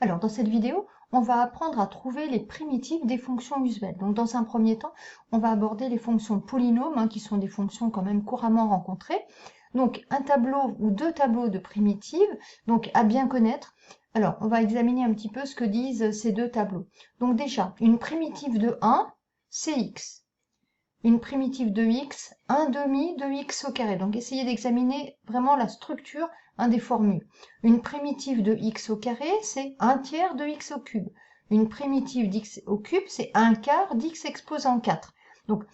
Alors, dans cette vidéo, on va apprendre à trouver les primitives des fonctions usuelles. Donc, dans un premier temps, on va aborder les fonctions polynômes, qui sont des fonctions quand même couramment rencontrées. Donc, un tableau ou deux tableaux de primitives, donc à bien connaître. Alors, on va examiner un petit peu ce que disent ces deux tableaux. Donc déjà, une primitive de 1, c'est x. Une primitive de x, 1 demi de x au carré. Donc, essayez d'examiner vraiment la structure des formules. Une primitive de x au carré, c'est 1 tiers de x au cube. Une primitive d'x au cube, c'est 1 quart d'x exposant 4. Donc,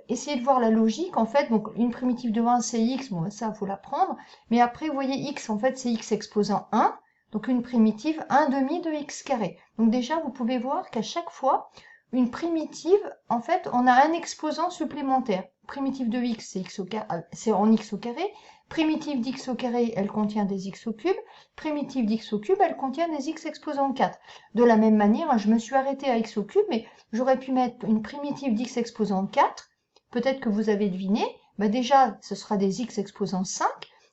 essayez de voir la logique, en fait. Donc, une primitive de 1, c'est x. Bon, ça, il faut l'apprendre. Mais après, vous voyez, x, en fait, c'est x exposant 1. Donc, une primitive, 1 demi de x carré. Donc, déjà, vous pouvez voir qu'à chaque fois, une primitive, en fait, on a un exposant supplémentaire. Primitive de x, c'est x au carré, c'est en x au carré. Primitive d'x au carré, elle contient des x au cube. Primitive d'x au cube, elle contient des x exposant 4. De la même manière, je me suis arrêtée à x au cube, mais j'aurais pu mettre une primitive d'x exposant 4. Peut-être que vous avez deviné. Déjà, ce sera des x exposant 5.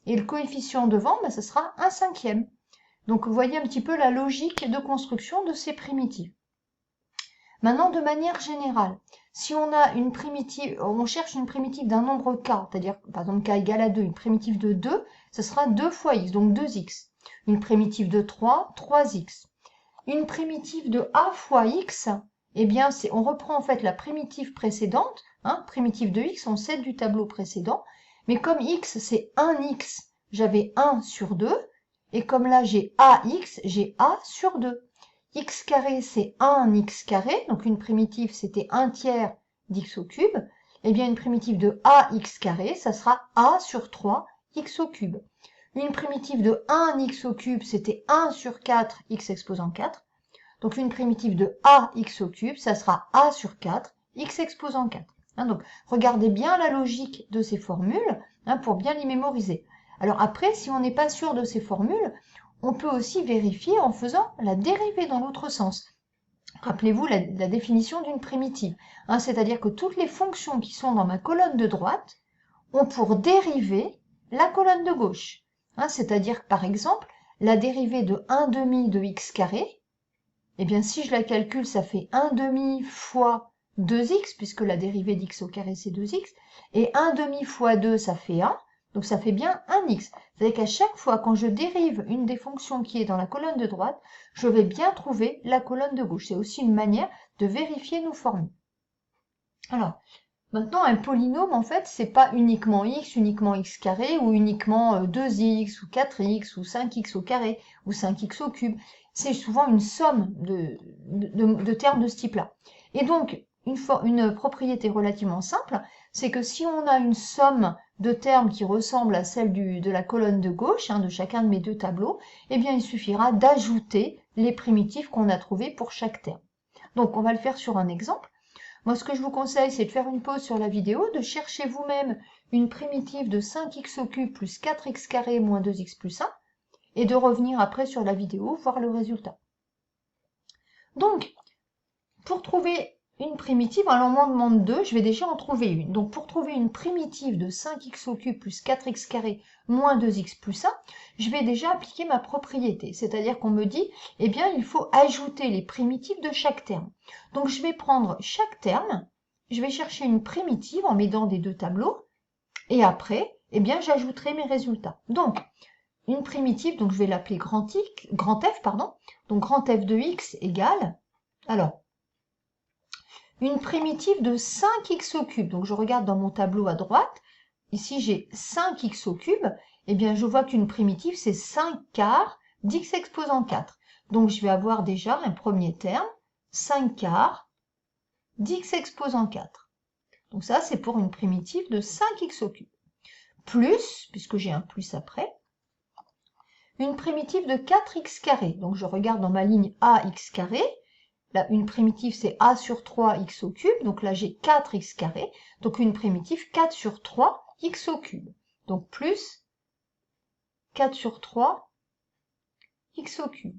Et le coefficient devant, ce sera 1/5. Donc, vous voyez un petit peu la logique de construction de ces primitives. Maintenant, de manière générale, si on a une primitive, on cherche une primitive d'un nombre k, c'est-à-dire par exemple k égale à 2, une primitive de 2, ce sera 2 fois x, donc 2x. Une primitive de 3, 3x. Une primitive de a fois x, eh bien, on reprend en fait la primitive précédente, primitive de x, on cède du tableau précédent, mais comme x c'est 1x, j'avais 1 sur 2, et comme là j'ai ax, j'ai a sur 2. X carré, c'est 1x carré, donc une primitive, c'était 1 tiers d'x au cube. Eh bien, une primitive de ax carré, ça sera a sur 3 x au cube. Une primitive de 1x au cube, c'était 1 sur 4 x exposant 4. Donc, une primitive de ax au cube, ça sera a sur 4 x exposant 4. Donc, regardez bien la logique de ces formules pour bien les mémoriser. Alors après, si on n'est pas sûr de ces formules, on peut aussi vérifier en faisant la dérivée dans l'autre sens. Rappelez-vous la définition d'une primitive, c'est-à-dire que toutes les fonctions qui sont dans ma colonne de droite ont pour dérivée la colonne de gauche. C'est-à-dire que par exemple, la dérivée de 1 demi de x carré, eh bien si je la calcule, ça fait 1 demi fois 2x, puisque la dérivée d'x au carré c'est 2x, et 1 demi fois 2, ça fait 1. Donc ça fait bien 1x. C'est-à-dire qu'à chaque fois, quand je dérive une des fonctions qui est dans la colonne de droite, je vais bien trouver la colonne de gauche. C'est aussi une manière de vérifier nos formules. Alors, maintenant, un polynôme, en fait, c'est pas uniquement x carré, ou uniquement 2x, ou 4x, ou 5x au carré, ou 5x au cube. C'est souvent une somme de termes de ce type-là. Et donc, une propriété relativement simple, c'est que si on a une somme de termes qui ressemble à celle de la colonne de gauche, de chacun de mes deux tableaux, eh bien, il suffira d'ajouter les primitives qu'on a trouvées pour chaque terme. Donc, on va le faire sur un exemple. Moi, ce que je vous conseille, c'est de faire une pause sur la vidéo, de chercher vous-même une primitive de 5x au cube plus 4x carré moins 2x plus 1, et de revenir après sur la vidéo, voir le résultat. Donc, pour trouver une primitive, alors on m'en demande deux, je vais déjà en trouver une. Donc, pour trouver une primitive de 5x au cube plus 4x carré moins 2x plus 1, je vais déjà appliquer ma propriété. C'est-à-dire qu'on me dit, eh bien, il faut ajouter les primitives de chaque terme. Donc, je vais prendre chaque terme, je vais chercher une primitive en m'aidant des deux tableaux, et après, eh bien, j'ajouterai mes résultats. Donc, une primitive, donc je vais l'appeler grand F, donc grand F de x égale, alors, une primitive de 5x au cube. Donc, je regarde dans mon tableau à droite. Ici, j'ai 5x au cube. Eh bien, je vois qu'une primitive, c'est 5 quarts d'x exposant 4. Donc, je vais avoir déjà un premier terme, 5 quarts d'x exposant 4. Donc, ça, c'est pour une primitive de 5x au cube. Plus, puisque j'ai un plus après, une primitive de 4x carré. Donc, je regarde dans ma ligne ax carré. Là, une primitive, c'est a sur 3 x au cube. Donc là, j'ai 4x carré. Donc une primitive, 4 sur 3 x au cube. Donc plus 4 sur 3 x au cube.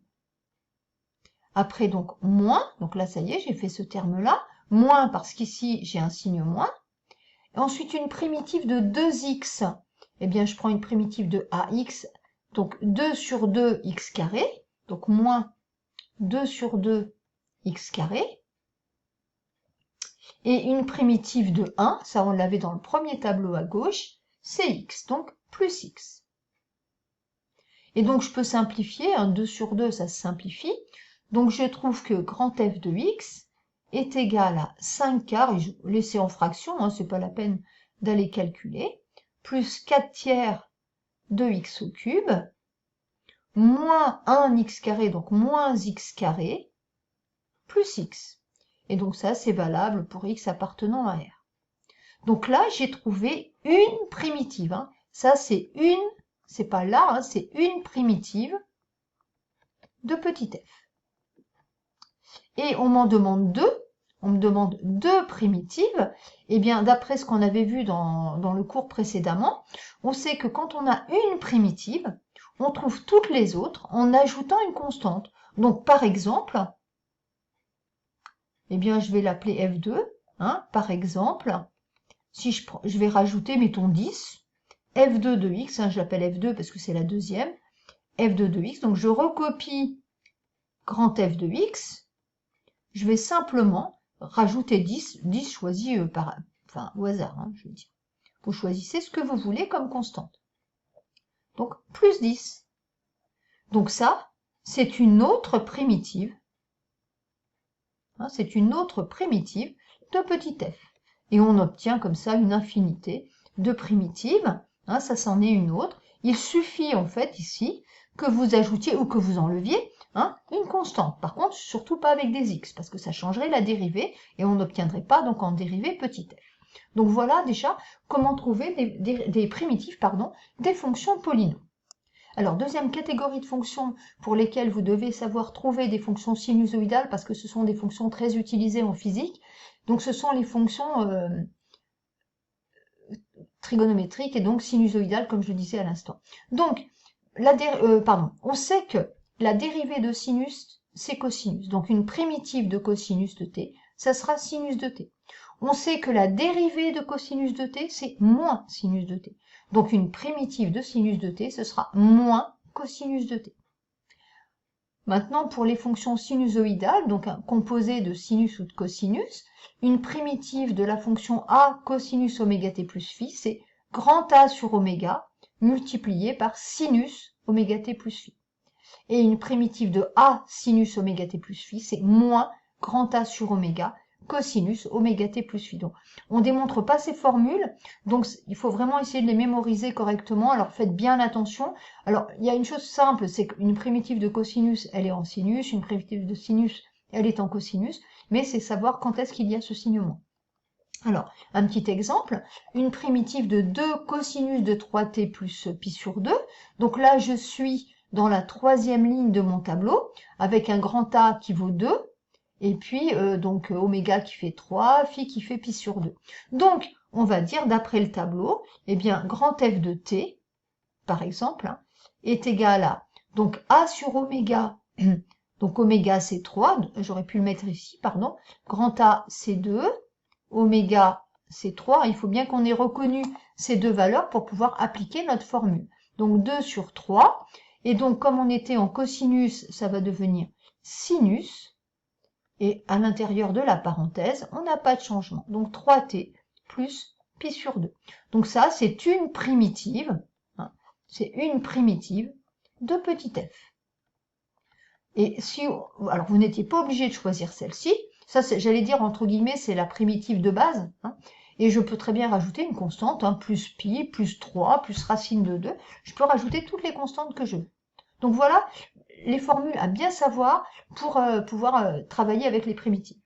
Après, donc moins. Donc là, ça y est, j'ai fait ce terme-là. Moins parce qu'ici, j'ai un signe moins. Et ensuite, une primitive de 2x. Eh bien, je prends une primitive de ax. Donc 2 sur 2 x carré. Donc moins 2 sur 2 x carré. Et une primitive de 1, ça on l'avait dans le premier tableau à gauche, c'est x, donc plus x. Et donc je peux simplifier, 2 sur 2 ça se simplifie, donc je trouve que grand f de x est égal à 5 quarts, laissez en fraction, hein, c'est pas la peine d'aller calculer, plus 4 tiers de x au cube, moins 1 x carré, donc moins x carré, plus x. Et donc ça, c'est valable pour x appartenant à R. Donc là, j'ai trouvé une primitive. Hein. Ça, c'est une, c'est pas là, hein, c'est une primitive de petit f. Et on m'en demande deux. On me demande deux primitives. Eh bien, d'après ce qu'on avait vu dans le cours précédemment, on sait que quand on a une primitive, on trouve toutes les autres en ajoutant une constante. Donc, par exemple, eh bien, je vais l'appeler f2. Hein, par exemple, si je vais rajouter, mettons 10, f2 de x, hein, je l'appelle f2 parce que c'est la deuxième, f2 de x, donc je recopie grand f de x, je vais simplement rajouter 10 choisi au hasard, hein, je veux dire. Vous choisissez ce que vous voulez comme constante. Donc, plus 10. Donc ça, c'est une autre primitive. Hein, c'est une autre primitive de petit f. Et on obtient comme ça une infinité de primitives. Hein, ça, c'en est une autre. Il suffit en fait ici que vous ajoutiez ou que vous enleviez une constante. Par contre, surtout pas avec des x, parce que ça changerait la dérivée et on n'obtiendrait pas donc en dérivée petit f. Donc voilà déjà comment trouver des primitives, des fonctions polynômes. Alors, deuxième catégorie de fonctions pour lesquelles vous devez savoir trouver des fonctions sinusoïdales, parce que ce sont des fonctions très utilisées en physique. Donc, ce sont les fonctions trigonométriques et donc sinusoïdales, comme je le disais à l'instant. Donc, on sait que la dérivée de sinus, c'est cosinus. Donc, une primitive de cosinus de t, ça sera sinus de t. On sait que la dérivée de cosinus de t, c'est moins sinus de t. Donc, une primitive de sinus de t, ce sera moins cosinus de t. Maintenant, pour les fonctions sinusoïdales, donc composées de sinus ou de cosinus, une primitive de la fonction a cosinus oméga t plus phi, c'est grand A sur oméga multiplié par sinus oméga t plus phi. Et une primitive de a sinus oméga t plus phi, c'est moins grand A sur oméga cosinus oméga t plus phi. Donc, on ne démontre pas ces formules, donc il faut vraiment essayer de les mémoriser correctement. Alors, faites bien attention. Alors, il y a une chose simple, c'est qu'une primitive de cosinus, elle est en sinus, une primitive de sinus, elle est en cosinus, mais c'est savoir quand est-ce qu'il y a ce signement. Alors, un petit exemple, une primitive de 2 cosinus de 3t plus pi sur 2. Donc là, je suis dans la troisième ligne de mon tableau, avec un grand A qui vaut 2, et puis donc oméga qui fait 3, phi qui fait pi sur 2. Donc, on va dire, d'après le tableau, eh bien, grand f de t, par exemple, est égal à, donc A sur oméga, donc oméga c'est 3, j'aurais pu le mettre ici, pardon, grand A c'est 2, oméga c'est 3, il faut bien qu'on ait reconnu ces deux valeurs pour pouvoir appliquer notre formule. Donc 2 sur 3, et donc comme on était en cosinus, ça va devenir sinus, et à l'intérieur de la parenthèse, on n'a pas de changement. Donc 3t plus pi sur 2. Donc ça, c'est une primitive, c'est une primitive de petit f. Et alors vous n'étiez pas obligé de choisir celle-ci, ça j'allais dire entre guillemets, c'est la primitive de base, et je peux très bien rajouter une constante, plus pi, plus 3, plus racine de 2, je peux rajouter toutes les constantes que je veux. Donc voilà les formules à bien savoir pour pouvoir travailler avec les primitives.